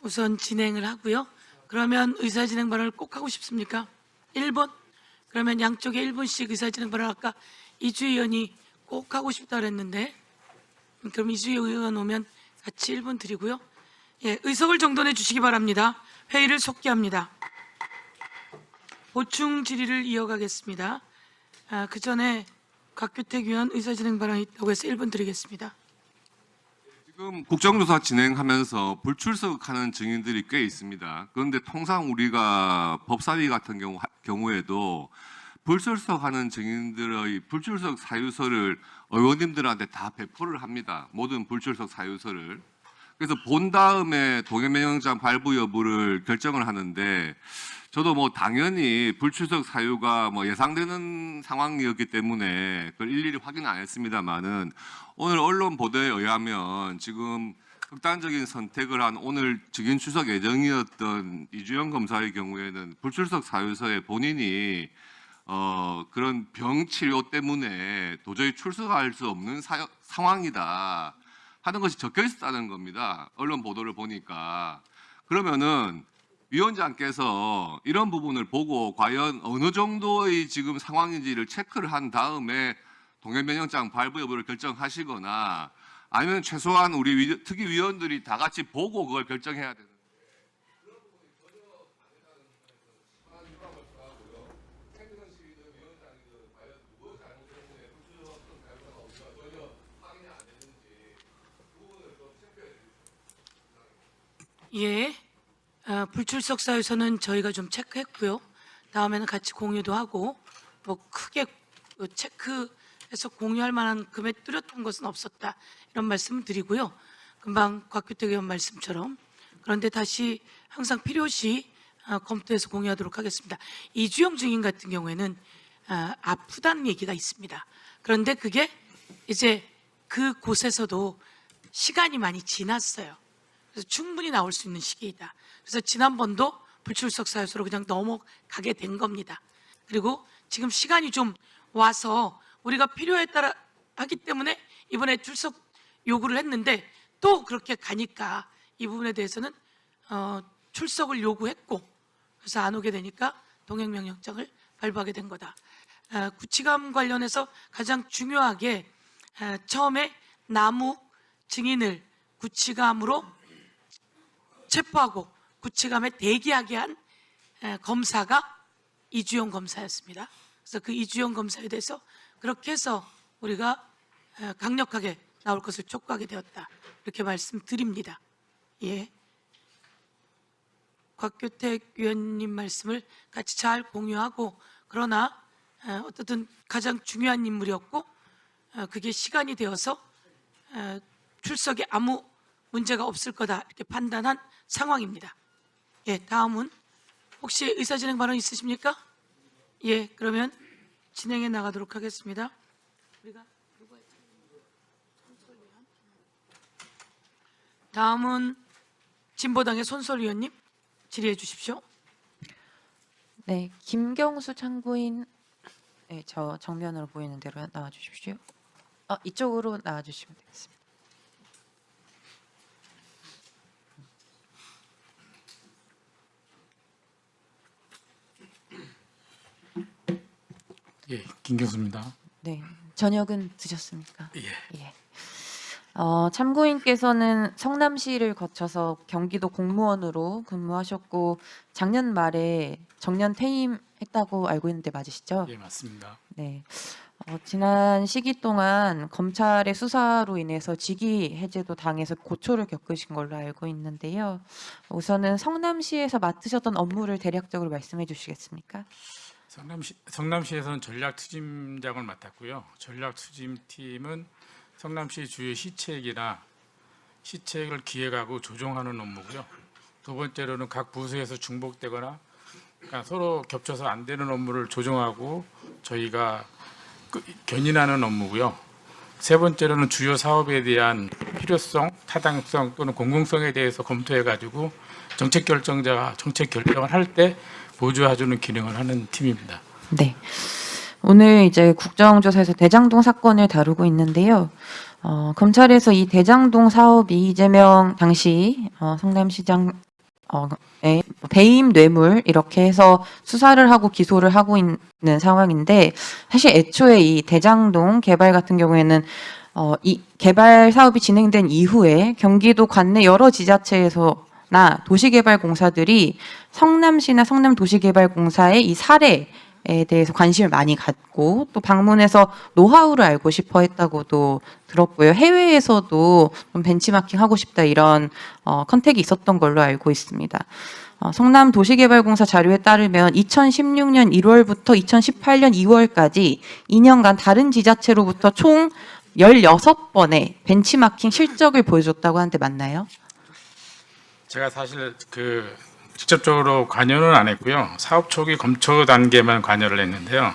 우선 진행을 하고요. 그러면 의사진행 발언을 꼭 하고 싶습니까? 1번? 그러면 양쪽에 1분씩 의사진행 발언 아까 이주희 의원이 꼭 하고 싶다 그랬는데 그럼 이주희 의원 오면 같이 1분 드리고요. 예, 의석을 정돈해 주시기 바랍니다. 회의를 속기합니다. 보충 질의를 이어가겠습니다. 그 전에 곽규택 의원 의사진행 발언이 있다고 해서 1분 드리겠습니다. 지금 국정조사 진행하면서 불출석하는 증인들이 꽤 있습니다. 그런데 통상 우리가 법사위 같은 경우에도 불출석하는 증인들의 불출석 사유서를 의원님들한테 다 배포를 합니다. 모든 불출석 사유서를. 그래서 본 다음에 동해명령장 발부 여부를 결정을 하는데 저도 뭐 당연히 불출석 사유가 뭐 예상되는 상황이었기 때문에 그걸 일일이 확인 안 했습니다만은 오늘 언론 보도에 의하면 지금 극단적인 선택을 한 오늘 증인 출석 예정이었던 이주영 검사의 경우에는 불출석 사유서에 본인이 그런 병 치료 때문에 도저히 출석할 수 없는 상황이다 하는 것이 적혀 있었다는 겁니다. 언론 보도를 보니까. 그러면은 위원장께서 이런 부분을 보고 과연 어느 정도의 지금 상황인지를 체크를 한 다음에 동해명령장 발부 여부를 결정하시거나 아니면 최소한 우리 특위위원들이 다 같이 보고 그걸 결정해야 되는. 예, 불출석 사유서는 저희가 좀 체크했고요. 다음에는 같이 공유도 하고 뭐 크게 체크해서 공유할 만한 금에 뚜렷한 것은 없었다 이런 말씀을 드리고요. 금방 곽규택 의원 말씀처럼 그런데 다시 항상 필요시 검토해서 공유하도록 하겠습니다. 이주영 증인 같은 경우에는 아프다는 얘기가 있습니다. 그런데 그게 이제 그 곳에서도 시간이 많이 지났어요. 그래서 충분히 나올 수 있는 시기이다. 그래서 지난번도 불출석 사유서로 그냥 넘어가게 된 겁니다. 그리고 지금 시간이 좀 와서 우리가 필요에 따라 하기 때문에 이번에 출석 요구를 했는데 또 그렇게 가니까 이 부분에 대해서는 출석을 요구했고 그래서 안 오게 되니까 동행명령장을 발부하게 된 거다. 구치감 관련해서 가장 중요하게 처음에 남욱 증인을 구치감으로 체포하고 구치감에 대기하게 한 검사가 이주영 검사였습니다. 그래서 그 이주영 검사에 대해서 그렇게 해서 우리가 강력하게 나올 것을 촉구하게 되었다. 이렇게 말씀드립니다. 예. 곽규택 위원님 말씀을 같이 잘 공유하고 그러나 어떻든 가장 중요한 인물이었고 그게 시간이 되어서 출석에 아무 문제가 없을 거다 이렇게 판단한 상황입니다. 예, 다음은 혹시 의사진행 발언 있으십니까? 예, 그러면 진행해 나가도록 하겠습니다. 다음은 진보당의 손솔 의원님 질의해 주십시오. 네, 김경수 참고인, 네, 저 정면으로 보이는 대로 나와 주십시오. 이쪽으로 나와 주시면 되겠습니다. 예, 김경수입니다. 네, 저녁은 드셨습니까? 예. 예. 참고인께서는 성남시를 거쳐서 경기도 공무원으로 근무하셨고 작년 말에 정년 퇴임했다고 알고 있는데 맞으시죠? 예, 맞습니다. 네. 지난 시기 동안 검찰의 수사로 인해서 직위 해제도 당해서 고초를 겪으신 걸로 알고 있는데요. 우선은 성남시에서 맡으셨던 업무를 대략적으로 말씀해 주시겠습니까? 성남시에서는 전략투짐장을 맡았고요. 전략투짐팀은 성남시 주요 시책이나 시책을 기획하고 조정하는 업무고요. 두 번째로는 각 부서에서 중복되거나 그러니까 서로 겹쳐서 안 되는 업무를 조정하고 저희가 견인하는 업무고요. 세 번째로는 주요 사업에 대한 필요성, 타당성 또는 공공성에 대해서 검토해가지고 정책 결정자가 정책 결정을 할 때 보조해주는 기능을 하는 팀입니다. 네. 오늘 이제 국정조사에서 대장동 사건을 다루고 있는데요. 검찰에서 이 대장동 사업이 이재명 당시 성남시장 배임 뇌물 이렇게 해서 수사를 하고 기소를 하고 있는 상황인데 사실 애초에 이 대장동 개발 같은 경우에는 이 개발 사업이 진행된 이후에 경기도 관내 여러 지자체에서나 도시개발공사들이 성남시나 성남도시개발공사의 이 사례에 대해서 관심을 많이 갖고 또 방문해서 노하우를 알고 싶어 했다고도 들었고요. 해외에서도 좀 벤치마킹 하고 싶다 이런 컨택이 있었던 걸로 알고 있습니다. 성남도시개발공사 자료에 따르면 2016년 1월부터 2018년 2월까지 2년간 다른 지자체로부터 총 16번의 벤치마킹 실적을 보여줬다고 하는데 맞나요? 제가 사실 직접적으로 관여는 안 했고요. 사업 초기 검토 단계만 관여를 했는데요.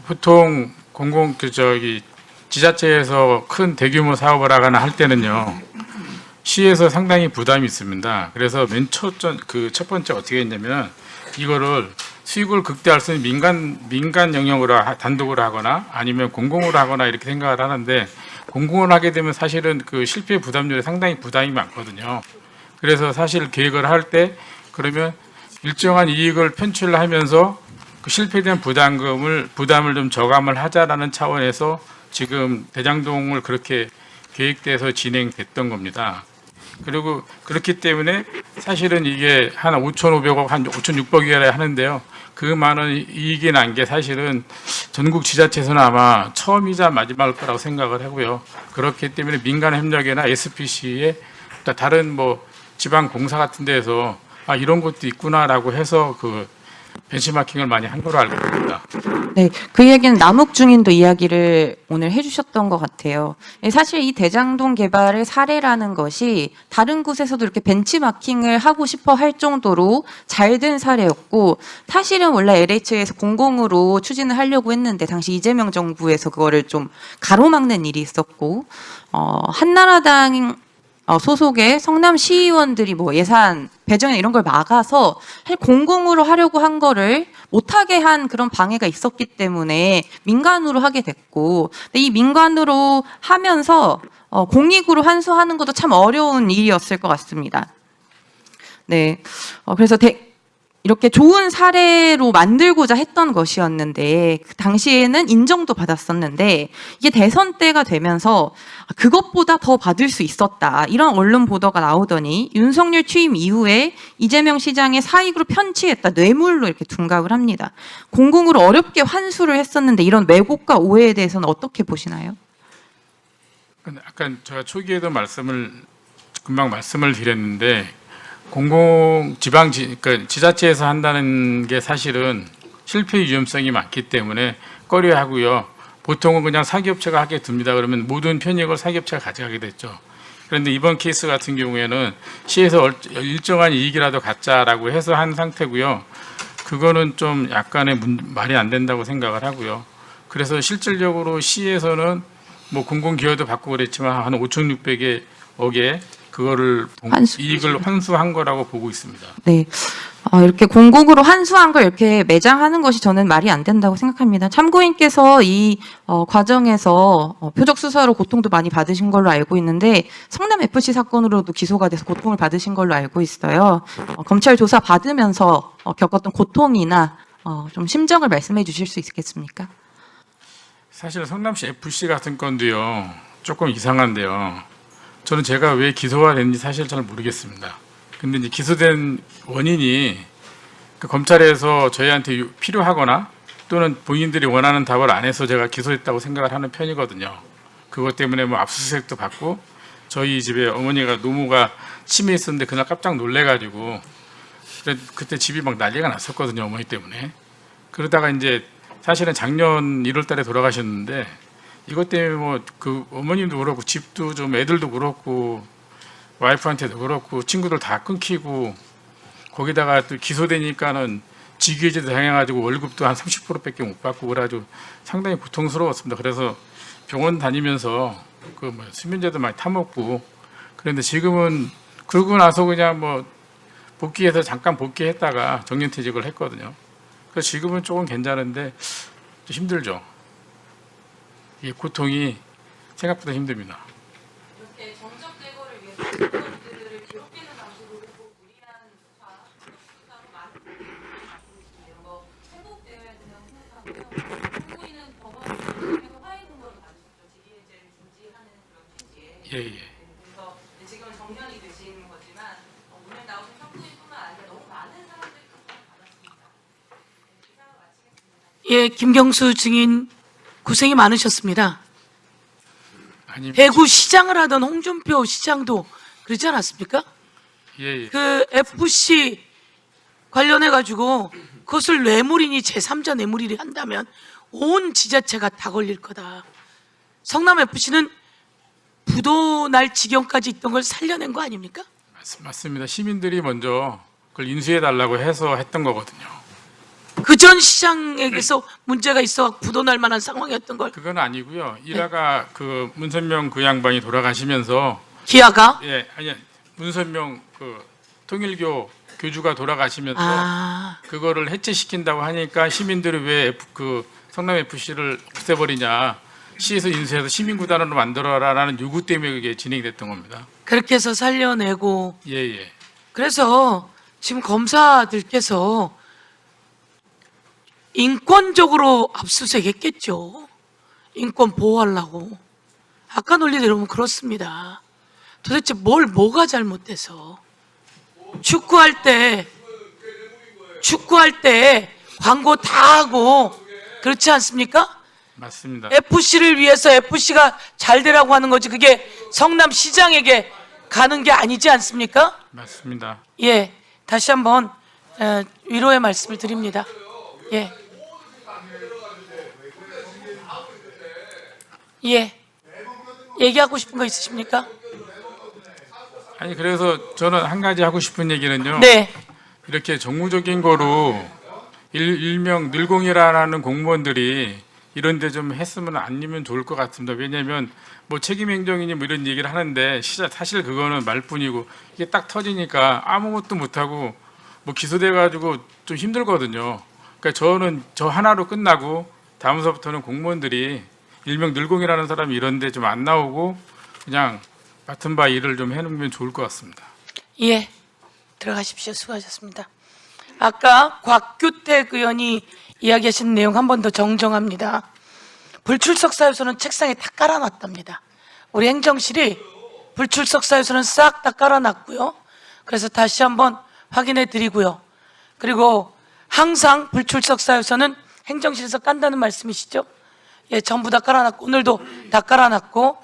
보통 지자체에서 큰 대규모 사업을 하거나 할 때는요. 시에서 상당히 부담이 있습니다. 그래서 첫 번째 어떻게 했냐면 이거를 수익을 극대화할 수 있는 민간 영역으로 단독으로 하거나 아니면 공공으로 하거나 이렇게 생각을 하는데 공공으로 하게 되면 사실은 그 실패 부담률이 상당히 부담이 많거든요. 그래서 사실 계획을 할 때 그러면 일정한 이익을 편출하면서 그 실패에 대한 부담을 좀 저감을 하자라는 차원에서 지금 대장동을 그렇게 계획돼서 진행됐던 겁니다. 그리고 그렇기 때문에 사실은 이게 한 5,500억, 한 5,600억이라 하는데요. 그 많은 이익이 난 게 사실은 전국 지자체에서는 아마 처음이자 마지막일 거라고 생각을 하고요. 그렇기 때문에 민간 협력이나 SPC의 다른 지방 공사 같은 데에서 이런 것도 있구나라고 해서 그 벤치마킹을 많이 한 걸로 알고 있습니다. 네, 그 얘기는 남욱 중인도 이야기를 오늘 해주셨던 것 같아요. 사실 이 대장동 개발의 사례라는 것이 다른 곳에서도 이렇게 벤치마킹을 하고 싶어 할 정도로 잘 된 사례였고 사실은 원래 LH에서 공공으로 추진을 하려고 했는데 당시 이재명 정부에서 그거를 좀 가로막는 일이 있었고 한나라당 소속의 성남 시의원들이 예산 배정이나 이런 걸 막아서 사실 공공으로 하려고 한 거를 못하게 한 그런 방해가 있었기 때문에 민간으로 하게 됐고 근데 이 민간으로 하면서 공익으로 환수하는 것도 참 어려운 일이었을 것 같습니다. 네, 그래서 이렇게 좋은 사례로 만들고자 했던 것이었는데 그 당시에는 인정도 받았었는데 이게 대선 때가 되면서 그것보다 더 받을 수 있었다 이런 언론 보도가 나오더니 윤석열 취임 이후에 이재명 시장의 사익으로 편취했다 뇌물로 이렇게 둔갑을 합니다. 공공으로 어렵게 환수를 했었는데 이런 왜곡과 오해에 대해서는 어떻게 보시나요? 아까 제가 초기에도 금방 말씀을 드렸는데 그러니까 지자체에서 한다는 게 사실은 실패 위험성이 많기 때문에 꺼려하고요. 보통은 그냥 사기업체가 하게 둡니다. 그러면 모든 편익을 사기업체가 가져가게 됐죠. 그런데 이번 케이스 같은 경우에는 시에서 일정한 이익이라도 갖자라고 해서 한 상태고요. 그거는 좀 약간의 말이 안 된다고 생각을 하고요. 그래서 실질적으로 시에서는 공공기여도 받고 그랬지만 한 5,600억에 그거를 이익을 환수한 거라고 보고 있습니다. 네, 이렇게 공공으로 환수한 걸 이렇게 매장하는 것이 저는 말이 안 된다고 생각합니다. 참고인께서 이 과정에서 표적 수사로 고통도 많이 받으신 걸로 알고 있는데 성남 FC 사건으로도 기소가 돼서 고통을 받으신 걸로 알고 있어요. 검찰 조사 받으면서 겪었던 고통이나 좀 심정을 말씀해 주실 수 있겠습니까? 사실 성남시 FC 같은 건도요 조금 이상한데요. 저는 제가 왜 기소가 됐는지 사실 잘 모르겠습니다. 근데 이제 기소된 원인이 검찰에서 저희한테 필요하거나 또는 본인들이 원하는 답을 안 해서 제가 기소했다고 생각을 하는 편이거든요. 그것 때문에 압수수색도 받고 저희 집에 어머니가 노모가 치매 있었는데 그날 깜짝 놀래가지고 그때 집이 난리가 났었거든요. 어머니 때문에. 그러다가 이제 사실은 작년 1월달에 돌아가셨는데 이것 때문에 그 어머님도 그렇고 집도 좀 애들도 그렇고 와이프한테도 그렇고 친구들 다 끊기고 거기다가 또 기소되니까는 직위해제도 당해가지고 월급도 한 30%밖에 못 받고 그래가지고 상당히 고통스러웠습니다. 그래서 병원 다니면서 수면제도 많이 타먹고 그런데 지금은 그러고 나서 그냥 복귀해서 잠깐 복귀했다가 정년퇴직을 했거든요. 그래서 지금은 조금 괜찮은데 좀 힘들죠. 이 고통이 생각보다 힘듭니다. 이렇게 정적 제거를 위해서 그것들을 기록되는 방식으로 무리한 청구인은 법원에서 화해 공고를 받으셨죠. 직위 해제를 중지하는 그런 취지에. 예. 그래서 지금은 정년이 되신 거지만 오늘 나오신 청구인뿐만 아니라 너무 많은 사람들이 받았습니다. 기사를 마치겠습니다. 예, 김경수 증인 고생이 많으셨습니다. 아니, 대구 시장을 하던 홍준표 시장도 그러지 않았습니까? 예. 그 FC 관련해 가지고 그것을 뇌물이니 제3자 뇌물이니 한다면 온 지자체가 다 걸릴 거다. 성남 FC는 부도 날 지경까지 있던 걸 살려낸 거 아닙니까? 맞습니다. 시민들이 먼저 그걸 인수해 달라고 해서 했던 거거든요. 그 전 시장에게서 문제가 있어 부도 날 만한 상황이었던 걸 그건 아니고요. 일화가 그 문선명 그 양반이 돌아가시면서 기아가 문선명 그 통일교 교주가 돌아가시면서 그거를 해체시킨다고 하니까 시민들이 왜 그 성남 FC를 없애버리냐, 시에서 인수해서 시민구단으로 만들어라라는 요구 때문에 그게 진행됐던 겁니다. 그렇게 해서 살려내고 예. 그래서 지금 검사들께서 인권적으로 압수수색했겠죠. 인권 보호하려고. 아까 논리대로 보면 그렇습니다. 도대체 뭐가 잘못돼서 축구할 때 광고 다 하고 그렇지 않습니까? 맞습니다. FC를 위해서 FC가 잘 되라고 하는 거지 그게 성남시장에게 가는 게 아니지 않습니까? 맞습니다. 예, 다시 한번 위로의 말씀을 드립니다. 예, 얘기하고 싶은 거 있으십니까? 아니 그래서 저는 한 가지 하고 싶은 얘기는요. 네, 이렇게 정무적인 거로 일명 늘공이라는 공무원들이 이런 데 좀 했으면 아니면 좋을 것 같습니다. 왜냐하면 뭐 책임행정이니 뭐 이런 얘기를 하는데 사실 그거는 말뿐이고 이게 딱 터지니까 아무것도 못하고 뭐 기소돼 가지고 좀 힘들거든요. 그러니까 저는 저 하나로 끝나고 다음서부터는 공무원들이 일명 늘공이라는 사람이 이런 데 좀 안 나오고 그냥 맡은 바 일을 좀 해놓으면 좋을 것 같습니다. 예, 들어가십시오. 수고하셨습니다. 아까 곽규택 의원이 이야기하신 내용 한 번 더 정정합니다. 불출석 사유서는 책상에 다 깔아놨답니다. 우리 행정실이 불출석 사유서는 싹 다 깔아놨고요. 그래서 다시 한번 확인해 드리고요. 그리고 항상 불출석 사유서는 행정실에서 깐다는 말씀이시죠? 예, 전부 다 깔아놨고 오늘도 다 깔아놨고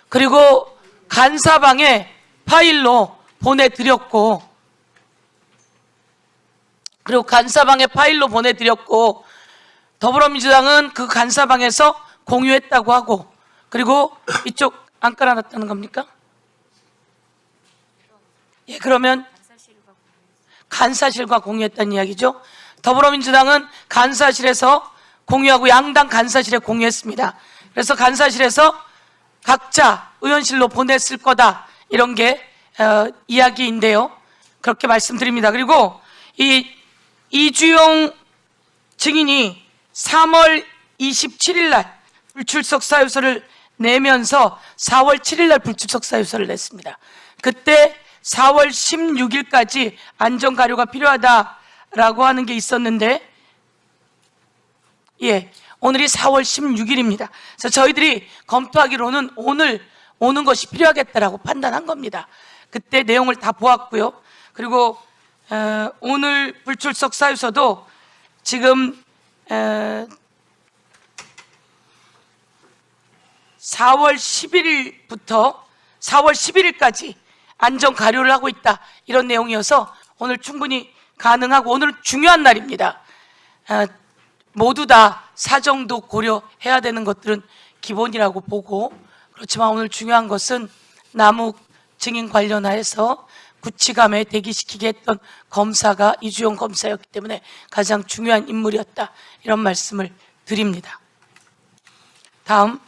그리고 간사방에 파일로 보내드렸고 더불어민주당은 그 간사방에서 공유했다고 하고 그리고 이쪽 안 깔아놨다는 겁니까? 예, 그러면 간사실과 공유했다는 이야기죠. 더불어민주당은 간사실에서 공유하고 양당 간사실에 공유했습니다. 그래서 간사실에서 각자 의원실로 보냈을 거다 이런 게 이야기인데요. 그렇게 말씀드립니다. 그리고 이 이주용 증인이 3월 27일 날 불출석 사유서를 내면서 4월 7일 날 불출석 사유서를 냈습니다. 그때 4월 16일까지 안전 가료가 필요하다라고 하는 게 있었는데 예, 오늘이 4월 16일입니다. 그래서 저희들이 검토하기로는 오늘 오는 것이 필요하겠다라고 판단한 겁니다. 그때 내용을 다 보았고요. 그리고 오늘 불출석 사유서도 지금 4월 11일부터 4월 11일까지 안전 가료를 하고 있다 이런 내용이어서 오늘 충분히 가능하고 오늘 중요한 날입니다. 모두 다 사정도 고려해야 되는 것들은 기본이라고 보고 그렇지만 오늘 중요한 것은 남욱 증인 관련하여서 구치감에 대기시키게 했던 검사가 이주용 검사였기 때문에 가장 중요한 인물이었다 이런 말씀을 드립니다. 다음